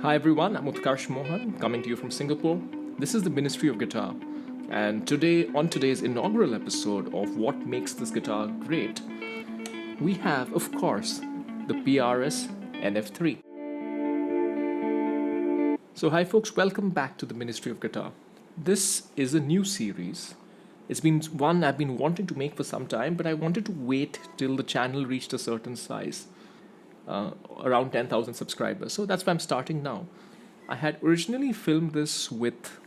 Hi everyone, I'm Utkarsh Mohan, coming to you from Singapore. This is the Ministry of Guitar, and on today's inaugural episode of What Makes This Guitar Great, we have, of course, the PRS NF3. So hi folks, welcome back to the Ministry of Guitar. This is a new series. It's been one I've been wanting to make for some time, but I wanted to wait till the channel reached a certain size. Around 10,000 subscribers. So that's why I'm starting now. I had originally filmed this with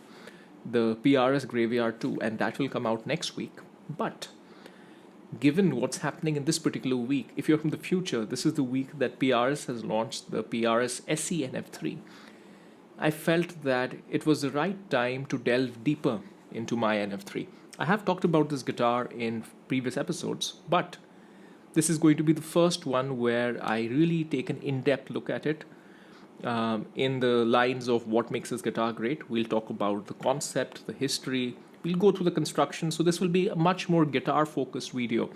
the PRS Graveyard 2, and that will come out next week. But given what's happening in this particular week, if you're from the future, this is the week that PRS has launched the PRS SE NF3. I felt that it was the right time to delve deeper into my NF3. I have talked about this guitar in previous episodes, but this is going to be the first one where I really take an in-depth look at it in the lines of what makes this guitar great. We'll talk about the concept, the history. We'll go through the construction. So this will be a much more guitar-focused video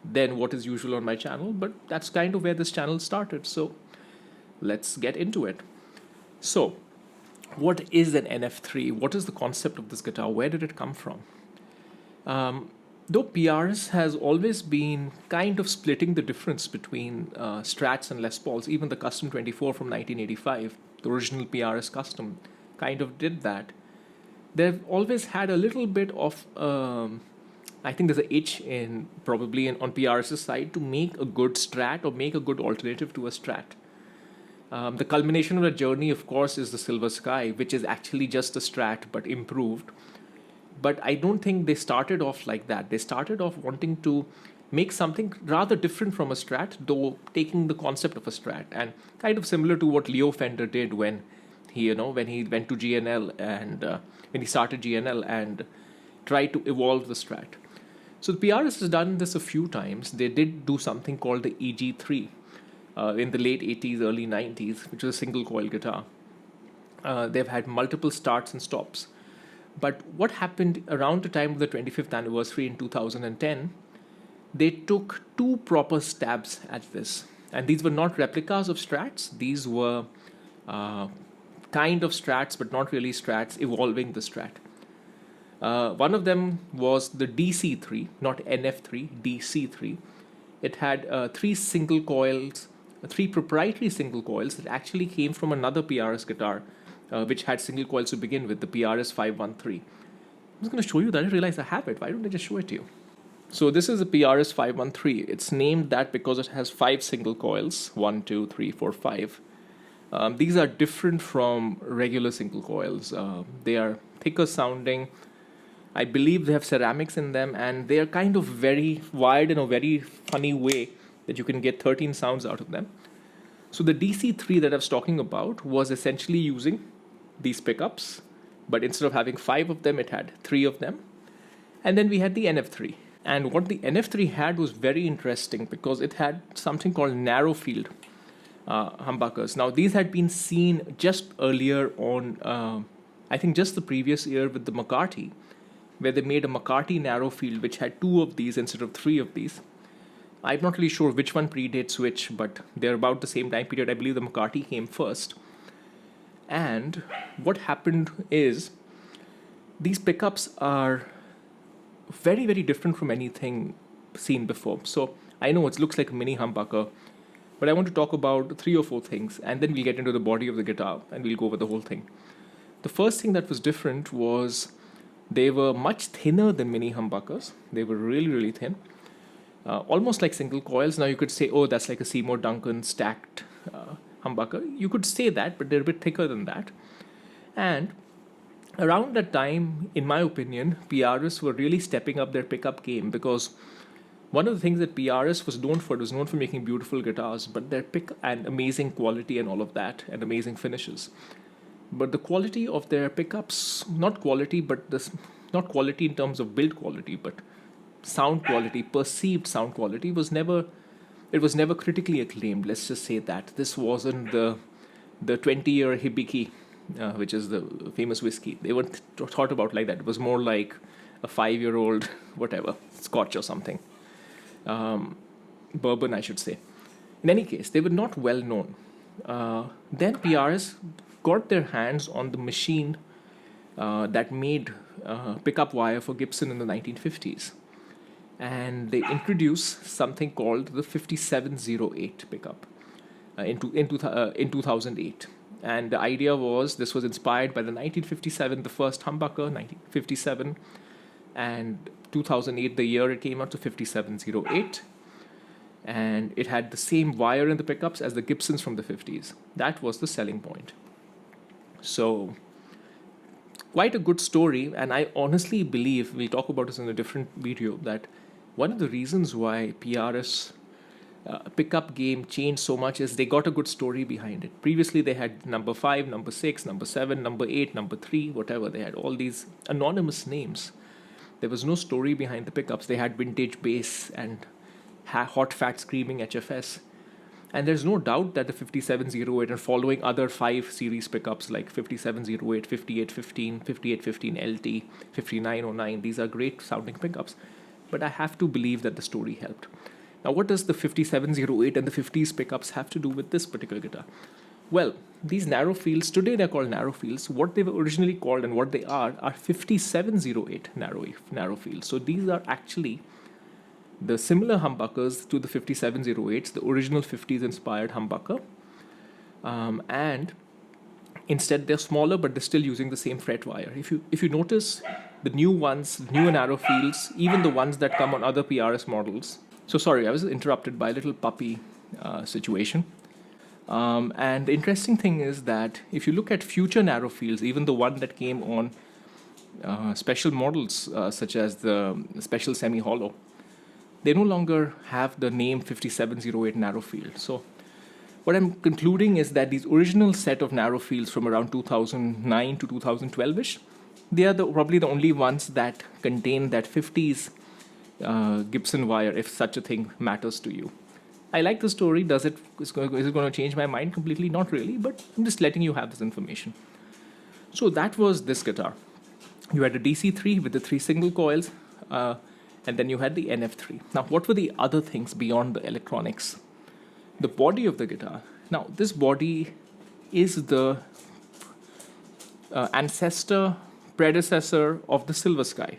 than what is usual on my channel. But that's kind of where this channel started. So let's get into it. So what is an NF3? What is the concept of this guitar? Where did it come from? Though PRS has always been kind of splitting the difference between Strats and Les Pauls, even the Custom 24 from 1985, the original PRS Custom, kind of did that. They've always had a little bit of, I think there's an itch on PRS's side to make a good Strat or make a good alternative to a Strat. The culmination of the journey, of course, is the Silver Sky, which is actually just a Strat but improved. But I don't think they started off like that. They started off wanting to make something rather different from a Strat, though taking the concept of a Strat, and kind of similar to what Leo Fender did when he went to GNL and when he started GNL and tried to evolve the Strat. So the PRS has done this a few times. They did do something called the EG3 in the late 80s, early 90s, which was a single coil guitar. They've had multiple starts and stops. But what happened around the time of the 25th anniversary in 2010, they took two proper stabs at this. And these were not replicas of Strats. These were kind of Strats, but not really Strats, evolving the Strat. One of them was the DC3, not NF3, DC3. It had three proprietary single coils that actually came from another PRS guitar, which had single coils to begin with, the PRS 513. I'm just going to show you that. I realize I have it. Why don't I just show it to you? So this is a PRS 513. It's named that because it has 5 single coils. 1, 2, 3, 4, 5. These are different from regular single coils. They are thicker sounding. I believe they have ceramics in them, and they are kind of very wired in a very funny way that you can get 13 sounds out of them. So the DC3 that I was talking about was essentially using these pickups, but instead of having 5 of them, it had 3 of them. And then we had the NF3. And what the NF3 had was very interesting because it had something called narrow field humbuckers. Now, these had been seen just earlier on, I think just the previous year with the McCarty, where they made a McCarty narrow field, which had 2 of these instead of 3 of these. I'm not really sure which one predates which, but they're about the same time period. I believe the McCarty came first. And what happened is these pickups are very, very different from anything seen before. So I know it looks like a mini humbucker, but I want to talk about 3 or 4 things, and then we'll get into the body of the guitar and we'll go over the whole thing. The first thing that was different was they were much thinner than mini humbuckers. They were really, really thin. Almost like single coils. Now you could say, oh, that's like a Seymour Duncan stacked humbucker. You could say that, but they're a bit thicker than that. And around that time, in my opinion, PRS were really stepping up their pickup game, because one of the things that PRS was known for making beautiful guitars, but their pick and amazing quality and all of that, and amazing finishes. But the quality of their pickups, not quality in terms of build quality, but sound quality, perceived sound quality was never critically acclaimed. Let's just say that this wasn't the 20-year Hibiki, which is the famous whiskey. They weren't thought about like that. It was more like a 5-year-old whatever Scotch or something, bourbon, I should say. In any case, they were not well known. Then PRS got their hands on the machine that made pickup wire for Gibson in the 1950s. And they introduced something called the 5708 pickup in 2008. And the idea was, this was inspired by the 1957, the first humbucker, 1957, and 2008, the year it came out, to 5708. And it had the same wire in the pickups as the Gibsons from the 50s. That was the selling point. So, quite a good story, and I honestly believe, we'll talk about this in a different video, that one of the reasons why PRS pickup game changed so much is they got a good story behind it. Previously, they had number 5, number 6, number 7, number 8, number 3, whatever. They had all these anonymous names. There was no story behind the pickups. They had vintage bass and hot fat screaming HFS. And there's no doubt that the 5708 and following other 5 series pickups like 5708, 5815, 5815 LT, 5909, these are great sounding pickups. But I have to believe that the story helped. Now, what does the 5708 and the 50s pickups have to do with this particular guitar? Well, these narrow fields, today they're called narrow fields. What they were originally called and what they are 5708 narrow fields. So these are actually the similar humbuckers to the 5708s, the original 50s inspired humbucker. And instead they're smaller, but they're still using the same fret wire. If you notice, the new ones, newer narrow fields, even the ones that come on other PRS models. So sorry, I was interrupted by a little puppy situation. And the interesting thing is that if you look at future narrow fields, even the one that came on special models such as the special semi-hollow, they no longer have the name 5708 narrow field. So what I'm concluding is that these original set of narrow fields from around 2009 to 2012-ish, they are probably the only ones that contain that 50s Gibson wire, if such a thing matters to you. I like the story. Is it going to change my mind completely? Not really, but I'm just letting you have this information. So that was this guitar. You had a DC3 with the 3 single coils, and then you had the NF3. Now, what were the other things beyond the electronics? The body of the guitar. Now, this body is the predecessor of the Silver Sky.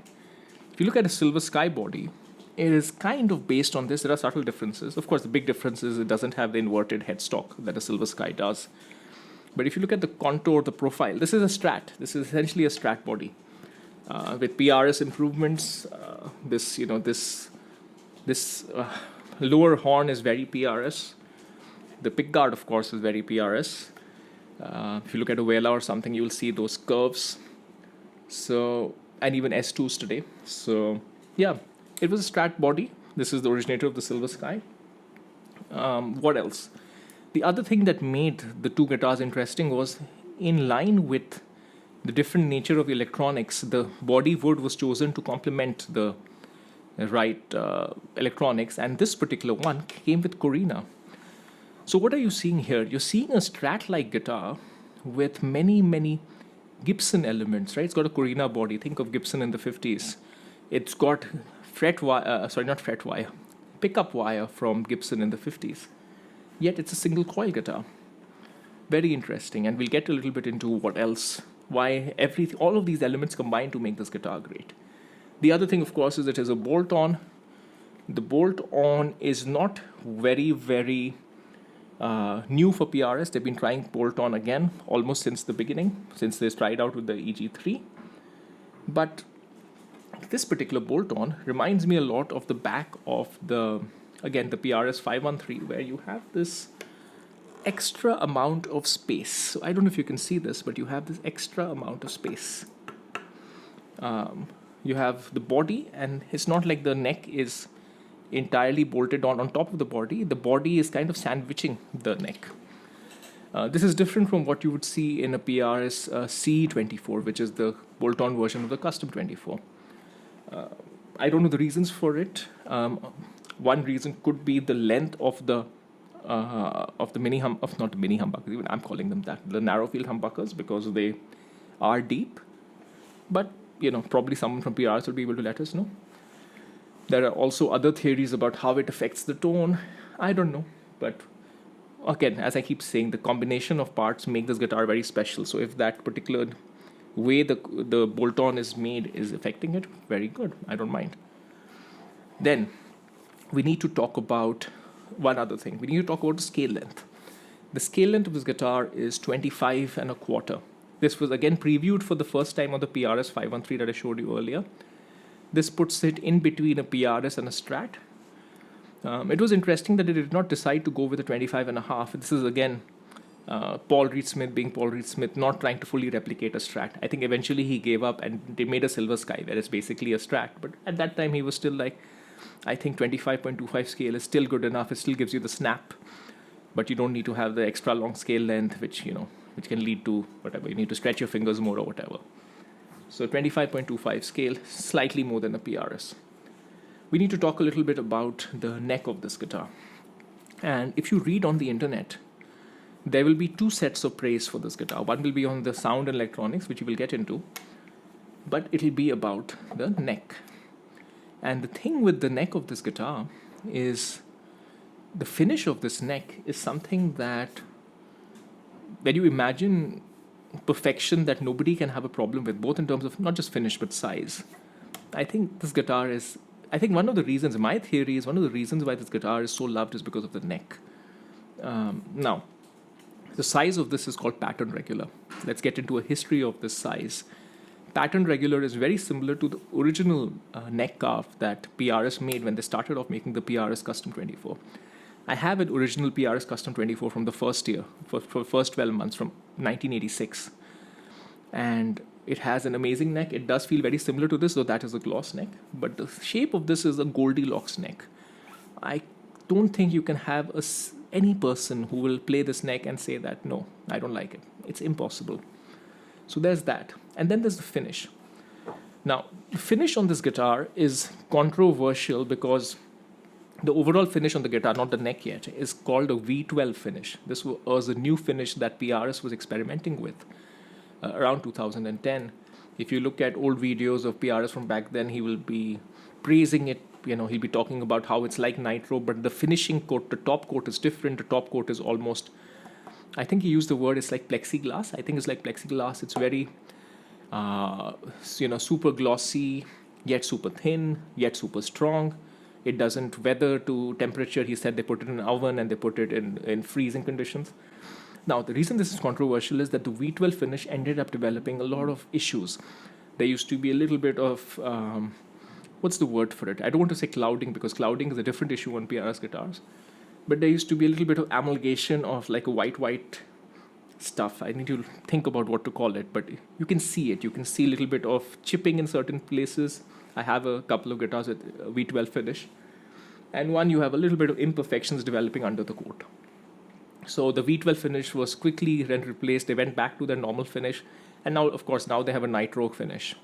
If you look at a Silver Sky body, it is kind of based on this. There are subtle differences. Of course, the big difference is it doesn't have the inverted headstock that a Silver Sky does. But if you look at the contour, the profile, this is a Strat. This is essentially a Strat body. With PRS improvements, this lower horn is very PRS. The pickguard, of course, is very PRS. If you look at a Vela or something, you'll see those curves. So, and even S2s today. So, yeah, it was a Strat body. This is the originator of the Silver Sky. What else? The other thing that made the two guitars interesting was, in line with the different nature of the electronics, the body wood was chosen to complement the right electronics, and this particular one came with Corina. So what are you seeing here? You're seeing a Strat-like guitar with many, many Gibson elements, right? It's got a Corina body. Think of Gibson in the 50s. It's got pickup wire from Gibson in the 50s. Yet it's a single coil guitar. Very interesting, and we'll get a little bit into what else, why all of these elements combine to make this guitar great. The other thing, of course, is it is a bolt-on. The bolt-on is not very, very new for PRS. They've been trying bolt-on again almost since the beginning, since they tried out with the EG3. But this particular bolt-on reminds me a lot of the back of the PRS 513, where you have this extra amount of space. So I don't know if you can see this, but you have this extra amount of space. You have the body, and it's not like the neck is entirely bolted on top of the body. The body is kind of sandwiching the neck. This is different from what you would see in a PRS C24, which is the bolt-on version of the Custom 24. I don't know the reasons for it. One reason could be the length of the humbuckers. Even I'm calling them that, the narrow field humbuckers, because they are deep. But probably someone from PRS will be able to let us know. There are also other theories about how it affects the tone. I don't know, but again, as I keep saying, the combination of parts make this guitar very special. So if that particular way the bolt-on is made is affecting it, very good. I don't mind. Then we need to talk about one other thing. We need to talk about the scale length. The scale length of this guitar is 25 and a quarter. This was again previewed for the first time on the PRS 513 that I showed you earlier. This puts it in between a PRS and a Strat. It was interesting that it did not decide to go with a 25 and a half. This is again Paul Reed Smith being Paul Reed Smith, not trying to fully replicate a Strat. I think eventually he gave up and they made a Silver Sky, where it's basically a Strat. But at that time he was still like, I think 25.25 scale is still good enough. It still gives you the snap, but you don't need to have the extra long scale length, which can lead to whatever. You need to stretch your fingers more or whatever. So 25.25 scale, slightly more than a PRS. We need to talk a little bit about the neck of this guitar. And if you read on the internet, there will be two sets of praise for this guitar. One will be on the sound and electronics, which you will get into, but it'll be about the neck. And the thing with the neck of this guitar is the finish of this neck is something that when you imagine perfection that nobody can have a problem with, both in terms of not just finish but size. I think this guitar is, I think one of the reasons, my theory is one of the reasons why this guitar is so loved is because of the neck. Now, the size of this is called pattern regular. Let's get into a history of this size. Pattern regular is very similar to the original neck carve that PRS made when they started off making the PRS Custom 24. I have an original PRS Custom 24 from the first year, for first 12 months from 1986. And it has an amazing neck. It does feel very similar to this, though that is a gloss neck. But the shape of this is a Goldilocks neck. I don't think you can have any person who will play this neck and say that, no, I don't like it. It's impossible. So there's that. And then there's the finish. Now, the finish on this guitar is controversial because the overall finish on the guitar, not the neck yet, is called a V12 finish. This was a new finish that PRS was experimenting with around 2010. If you look at old videos of PRS from back then, he will be praising it. He'll be talking about how it's like nitro, but the finishing coat, the top coat is different. The top coat is almost, I think he used the word, it's like plexiglass. I think it's like plexiglass. It's very, super glossy, yet super thin, yet super strong. It doesn't weather to temperature. He said they put it in an oven and they put it in freezing conditions. Now, the reason this is controversial is that the V12 finish ended up developing a lot of issues. There used to be a little bit of, what's the word for it? I don't want to say clouding because clouding is a different issue on PRS guitars. But there used to be a little bit of amalgamation of like a white stuff. I need to think about what to call it, but you can see it. You can see a little bit of chipping in certain places. I have a couple of guitars with V12 finish. And one, you have a little bit of imperfections developing under the coat. So the V12 finish was quickly replaced. They went back to their normal finish. And now, of course, now they have a nitro finish.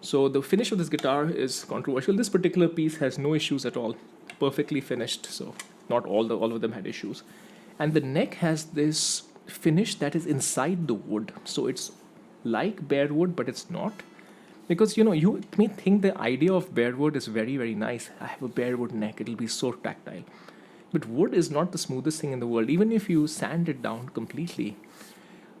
So the finish of this guitar is controversial. This particular piece has no issues at all. Perfectly finished. So not all of them had issues. And the neck has this finish that is inside the wood. So it's like bare wood, but it's not. Because, you may think the idea of bare wood is very, very nice. I have a bare wood neck. It'll be so tactile. But wood is not the smoothest thing in the world. Even if you sand it down completely,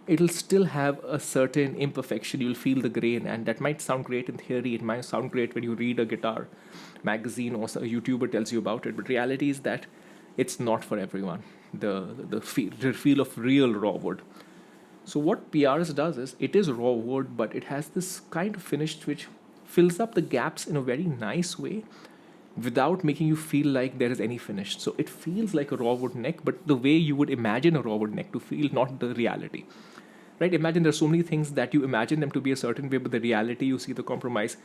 it'll still have a certain imperfection. You'll feel the grain. And that might sound great in theory. It might sound great when you read a guitar magazine or a YouTuber tells you about it. But reality is that it's not for everyone. The feel of real raw wood. So what PRS does is, it is raw wood, but it has this kind of finish which fills up the gaps in a very nice way without making you feel like there is any finish. So it feels like a raw wood neck, but the way you would imagine a raw wood neck to feel, not the reality. Right? Imagine there's so many things that you imagine them to be a certain way, but the reality, you see the compromise.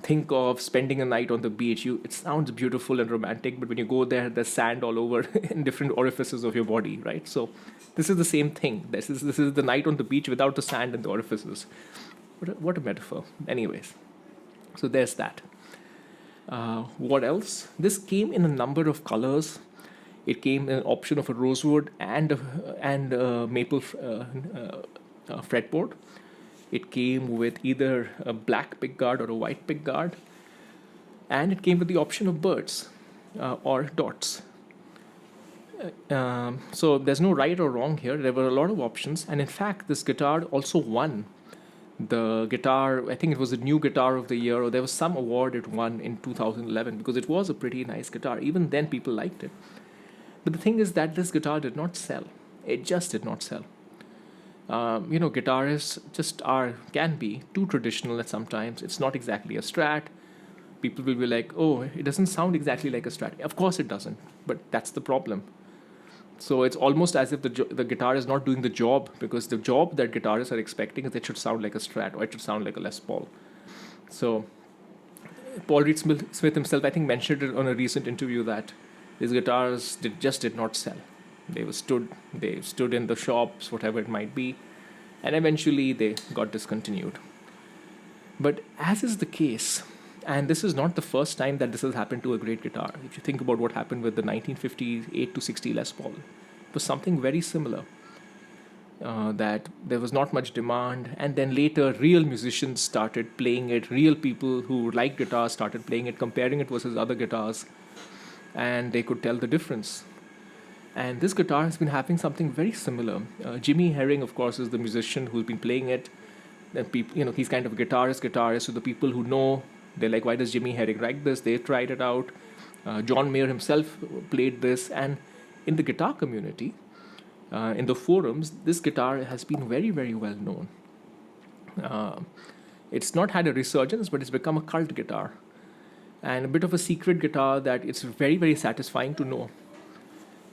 Think of spending a night on the beach. It sounds beautiful and romantic, but when you go there, there's sand all over in different orifices of your body, right? So this is the same thing. This is the night on the beach without the sand and the orifices. What a metaphor. Anyways, so there's that. What else? This came in a number of colors. It came in an option of a rosewood and a maple fretboard. It came with either a black pickguard or a white pickguard. And it came with the option of birds or dots. So there's no right or wrong here. There were a lot of options, and in fact, this guitar also won the guitar. I think it was the new guitar of the year, or there was some award it won in 2011 because it was a pretty nice guitar. Even then, people liked it. But the thing is that this guitar did not sell. It just did not sell. Guitarists just can be too traditional at sometimes. It's not exactly a Strat. People will be like, oh, it doesn't sound exactly like a Strat. Of course it doesn't, but that's the problem. So it's almost as if the guitar is not doing the job, because the job that guitarists are expecting is it should sound like a Strat or it should sound like a Les Paul. So Paul Reed Smith himself, I think, mentioned it on a recent interview that these guitars just did not sell. They stood in the shops, whatever it might be, and eventually they got discontinued. But as is the case, and this is not the first time that this has happened to a great guitar. If you think about what happened with the 1958 to 60 Les Paul, it was something very similar. That there was not much demand, and then later real musicians started playing it. Real people who liked guitars started playing it, comparing it versus other guitars, and they could tell the difference. And this guitar has been having something very similar. Jimmy Herring, of course, is the musician who's been playing it. Then people, he's kind of a guitarist. So the people who know, they're like, why does Jimmy Herring like this? They tried it out. John Mayer himself played this, and in the guitar community, in the forums, this guitar has been very, very well known. It's not had a resurgence, but it's become a cult guitar, and a bit of a secret guitar that it's very, very satisfying to know.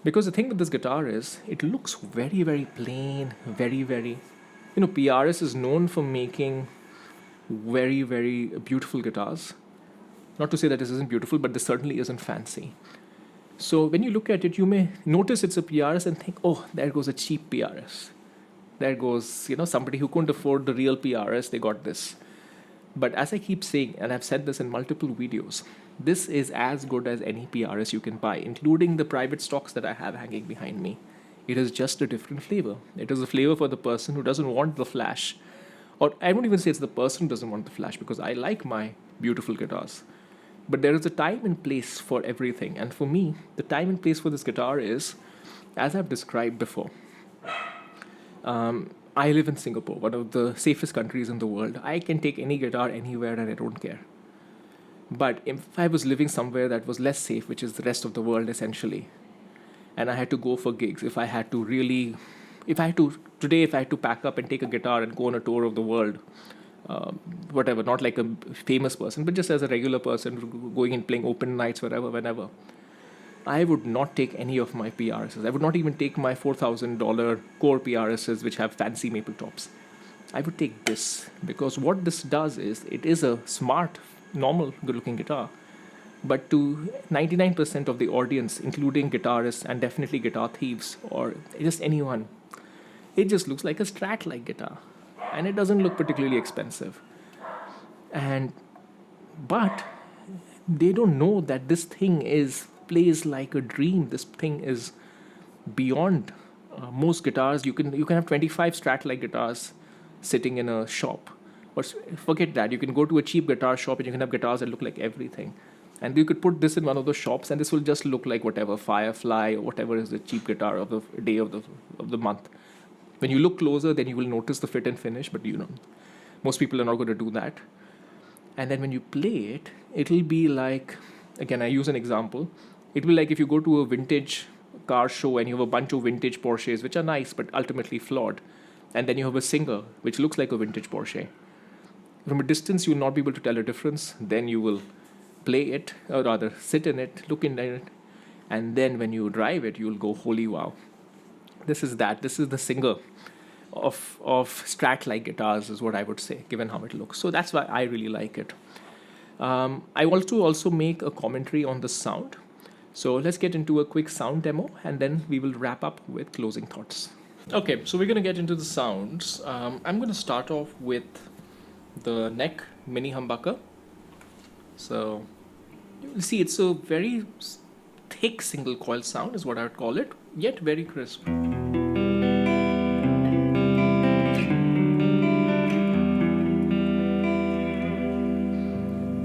Because the thing with this guitar is, it looks very, very plain, very, very... PRS is known for making very, very beautiful guitars. Not to say that this isn't beautiful, but this certainly isn't fancy. So when you look at it, you may notice it's a PRS and think, oh, there goes a cheap PRS. There goes, somebody who couldn't afford the real PRS, they got this. But as I keep saying, and I've said this in multiple videos, this is as good as any PRS you can buy, including the private stocks that I have hanging behind me. It is just a different flavor. It is a flavor for the person who doesn't want the flash. Or I won't even say it's the person who doesn't want the flash, because I like my beautiful guitars. But there is a time and place for everything. And for me, the time and place for this guitar is, as I've described before, I live in Singapore, one of the safest countries in the world. I can take any guitar anywhere and I don't care. But if I was living somewhere that was less safe, which is the rest of the world essentially, and I had to go for gigs, if I had to pack up and take a guitar and go on a tour of the world, whatever, not like a famous person, but just as a regular person going and playing open nights whenever, I would not take any of my PRSs. I would not even take my $4,000 core PRSs, which have fancy maple tops. I would take this, because what this does is, it is a smart, normal, good-looking guitar. But to 99% of the audience, including guitarists and definitely guitar thieves, or just anyone, it just looks like a Strat-like guitar. And it doesn't look particularly expensive. But they don't know that this thing plays like a dream. This thing is beyond most guitars. You can have 25 Strat-like guitars sitting in a shop. Or forget that. You can go to a cheap guitar shop and you can have guitars that look like everything. And you could put this in one of those shops, and this will just look like whatever, Firefly, or whatever is the cheap guitar of the day of the month. When you look closer, then you will notice the fit and finish, but most people are not going to do that. And then when you play it, it'll be like, again, I use an example. It will be like if you go to a vintage car show and you have a bunch of vintage Porsches, which are nice, but ultimately flawed. And then you have a Singer, which looks like a vintage Porsche. From a distance, you will not be able to tell a difference. Then you will play it, or rather sit in it, look in it, and then when you drive it, you'll go, holy wow. This is the Singer of Strat-like guitars, is what I would say, given how it looks. So that's why I really like it. I want to also make a commentary on the sound. So let's get into a quick sound demo, and then we will wrap up with closing thoughts. Okay, so we're going to get into the sounds. I'm going to start off with the neck mini humbucker. So you'll see it's a very thick single coil sound, is what I would call it, yet very crisp. And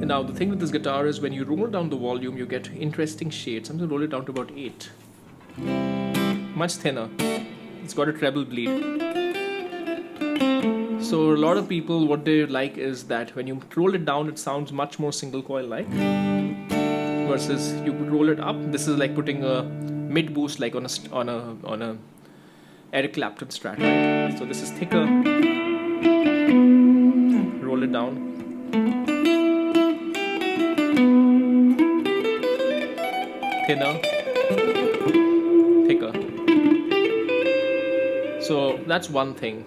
now the thing with this guitar is when you roll down the volume, you get interesting shades. I'm going to roll it down to about 8. much thinner. It's got a treble bleed. So a lot of people, what they like is that when you roll it down, it sounds much more single coil like, versus you roll it up. This is like putting a mid boost like on a Eric Clapton Strat, right? So this is thicker. Roll it down. Thinner. Thicker. So that's one thing.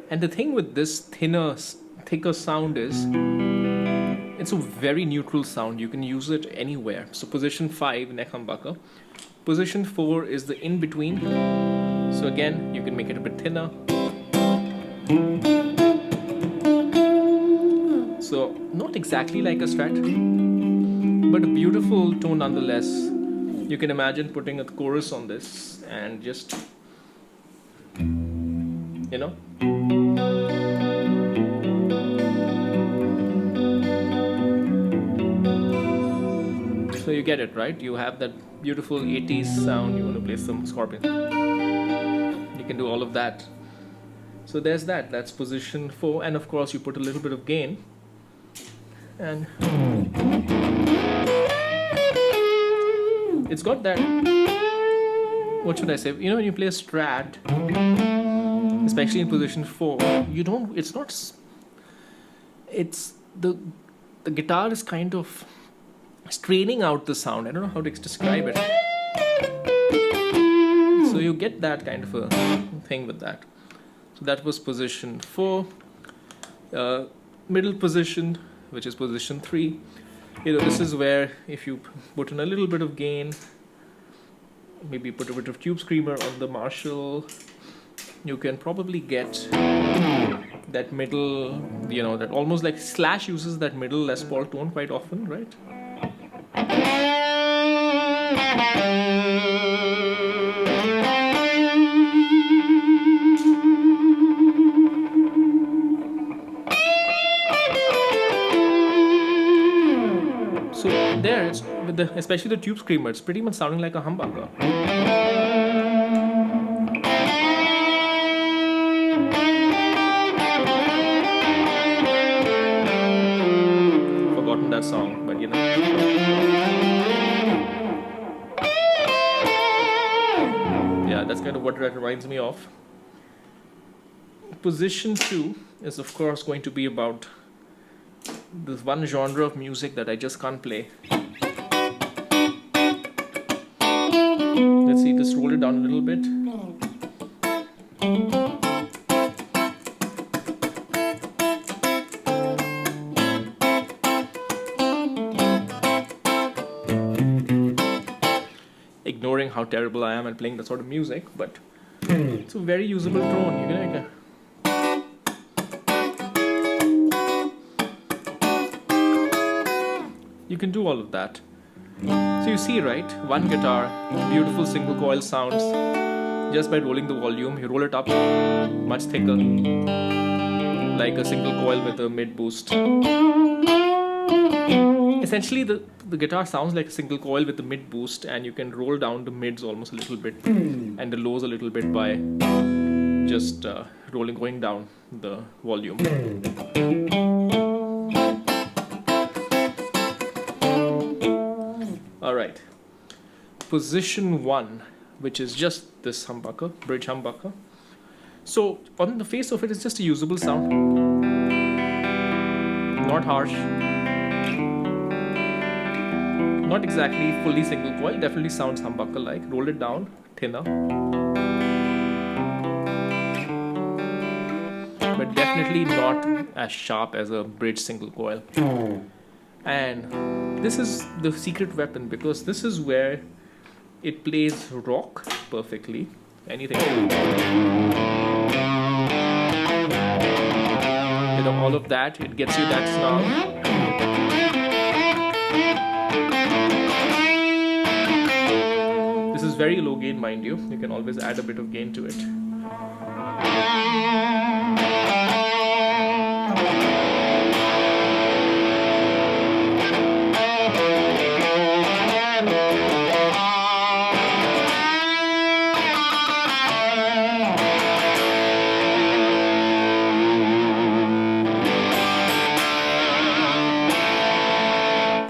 And the thing with this thicker sound is it's a very neutral sound. You can use it anywhere. So position 5, neck humbucker. Position 4 is the in-between. So again, you can make it a bit thinner. So not exactly like a Strat, but a beautiful tone nonetheless. You can imagine putting a chorus on this and just, you know. So you get it, right? You have that beautiful 80s sound. You want to play some Scorpion. You can do all of that. So there's that. That's position 4. And of course, you put a little bit of gain. And it's got that, what should I say? You know, when you play a Strat, especially in position 4, it's the guitar is kind of straining out the sound. I don't know how to describe it. So you get that kind of a thing with that. So that was position 4. Middle position, which is position 3. You know, this is where if you put in a little bit of gain, maybe put a bit of tube screamer on the Marshall, you can probably get that middle, you know, that almost like Slash uses that middle Les Paul tone quite often, right? So there, it's with especially the tube screamer, it's pretty much sounding like a humbucker. Forgotten that song, but you know. Yeah, that's kind of what that reminds me of. Position 2 is of course going to be about this one genre of music that I just can't play. Let's see, just roll it down a little bit. Ignoring how terrible I am at playing that sort of music, but it's a very usable tone. You can like you can do all of that. So you see, right? One guitar, beautiful single coil sounds. Just by rolling the volume, you roll it up, much thicker, like a single coil with a mid boost. Essentially, the guitar sounds like a single coil with a mid boost, and you can roll down the mids almost a little bit and the lows a little bit by just going down the volume. Alright, position 1, which is just this humbucker, bridge humbucker. So on the face of it, it's just a usable sound. Not harsh. Not exactly fully single coil, definitely sounds humbucker-like. Roll it down, thinner. But definitely not as sharp as a bridge single coil. And this is the secret weapon, because this is where it plays rock perfectly. Anything. You know, all of that, it gets you that snarl. This is very low gain, mind you. You can always add a bit of gain to it.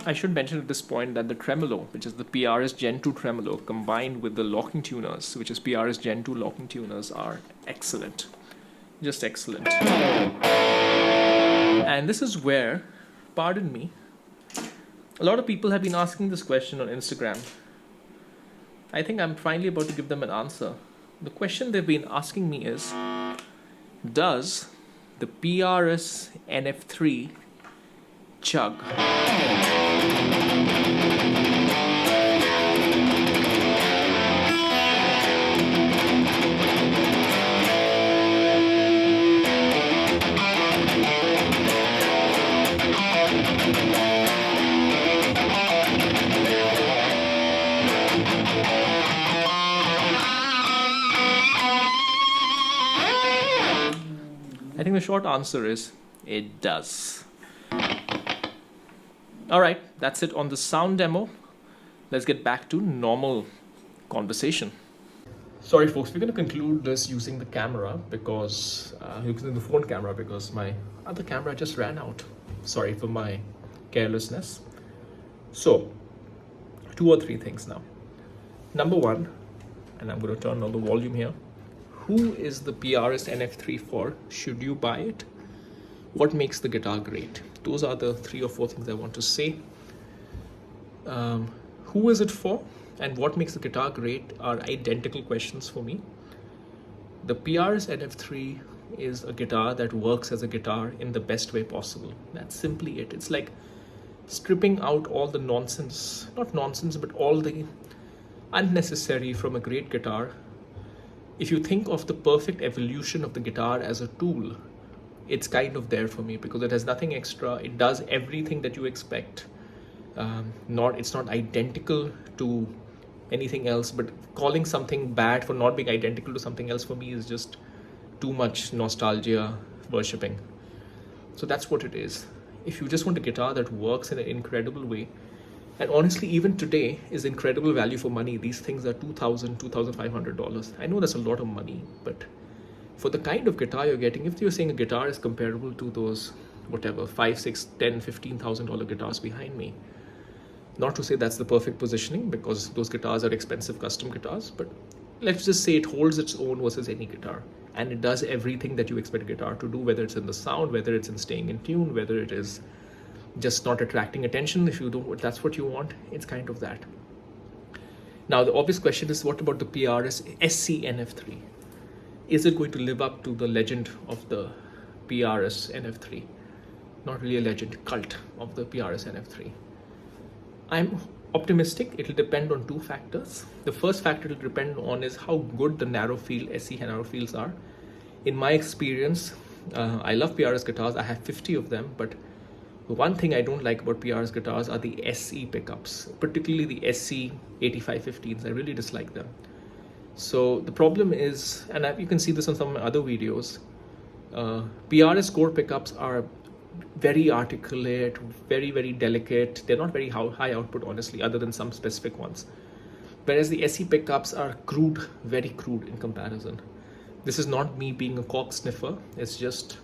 I should mention at this point that the tremolo, which is the PRS Gen 2 tremolo, combined with the locking tuners, which is PRS Gen 2 locking tuners, are excellent. Just excellent. And this is where, pardon me, a lot of people have been asking this question on Instagram. I think I'm finally about to give them an answer. The question they've been asking me is, does the PRS NF3 chug? I think the short answer is it does. Alright, that's it on the sound demo. Let's get back to normal conversation. Sorry folks, we're going to conclude this using the camera because, using the phone camera because my other camera just ran out. Sorry for my carelessness. So, 2 or 3 things now. Number 1, and I'm going to turn on the volume here. Who is the PRS NF3 for? Should you buy it? What makes the guitar great? Those are the 3 or 4 things I want to say. Who is it for? And what makes the guitar great are identical questions for me. The PRS NF3 is a guitar that works as a guitar in the best way possible. That's simply it. It's like stripping out all the nonsense, not nonsense, but all the unnecessary from a great guitar. If you think of the perfect evolution of the guitar as a tool, it's kind of there for me because it has nothing extra. It does everything that you expect. It's not identical to anything else, but calling something bad for not being identical to something else for me is just too much nostalgia worshipping. So that's what it is. If you just want a guitar that works in an incredible way, and honestly, even today is incredible value for money. These things are $2,000, $2,500. I know that's a lot of money, but for the kind of guitar you're getting, if you're saying a guitar is comparable to those, whatever, $5,000, $6,000, $10,000, $15,000 guitars behind me, not to say that's the perfect positioning because those guitars are expensive custom guitars, but let's just say it holds its own versus any guitar. And it does everything that you expect a guitar to do, whether it's in the sound, whether it's in staying in tune, whether it is just not attracting attention. If that's what you want, it's kind of that. Now the obvious question is, what about the PRS SC NF3? Is it going to live up to the legend of the PRS NF3? Not really a legend, cult of the PRS NF3. I'm optimistic. It'll depend on 2 factors. The first factor it'll depend on is how good the narrow field SC narrow fields are. In my experience, I love PRS guitars. I have 50 of them, but the one thing I don't like about PRS guitars are the SE pickups, particularly the SC 8515s. I really dislike them. So the problem is, and you can see this on some of my other videos, PRS core pickups are very articulate, very, very delicate. They're not very high output, honestly, other than some specific ones. Whereas the SE pickups are crude, very crude in comparison. This is not me being a cock sniffer. It's just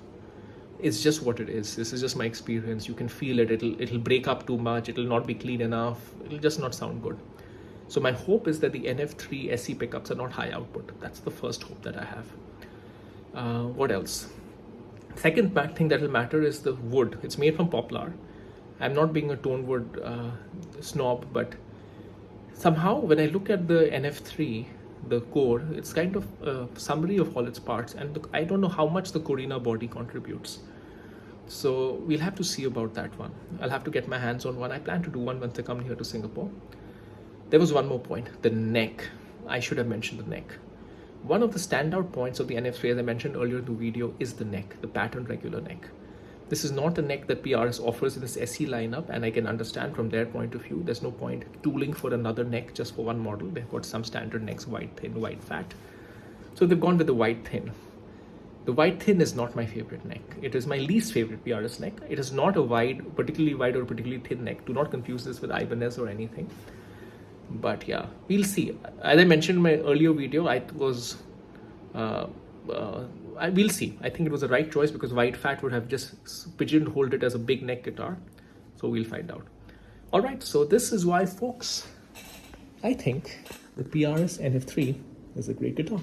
what it is. This is just my experience. You can feel it. It'll break up too much. It'll not be clean enough. It'll just not sound good. So my hope is that the NF3 SE pickups are not high output. That's the first hope that I have. What else? Second thing that will matter is the wood. It's made from poplar. I'm not being a tone wood snob, but somehow when I look at the NF3, the core, it's kind of a summary of all its parts, and I don't know how much the Corina body contributes. So we'll have to see about that one. I'll have to get my hands on one. I plan to do one once I come here to Singapore. There was one more point, the neck. I should have mentioned the neck. One of the standout points of the NF3, as I mentioned earlier in the video, is the neck, the patterned regular neck. This is not a neck that PRS offers in this SE lineup, and I can understand from their point of view. There's no point tooling for another neck just for one model. They've got some standard necks, wide thin, wide fat. So they've gone with the wide thin. The wide thin is not my favorite neck. It is my least favorite PRS neck. It is not a wide, particularly wide or particularly thin neck. Do not confuse this with Ibanez or anything. But yeah, we'll see. As I mentioned in my earlier video, we'll see. I think it was the right choice because wide fat would have just pigeonholed it as a big neck guitar. So we'll find out. All right, so this is why, folks, I think the PRS NF3 is a great guitar.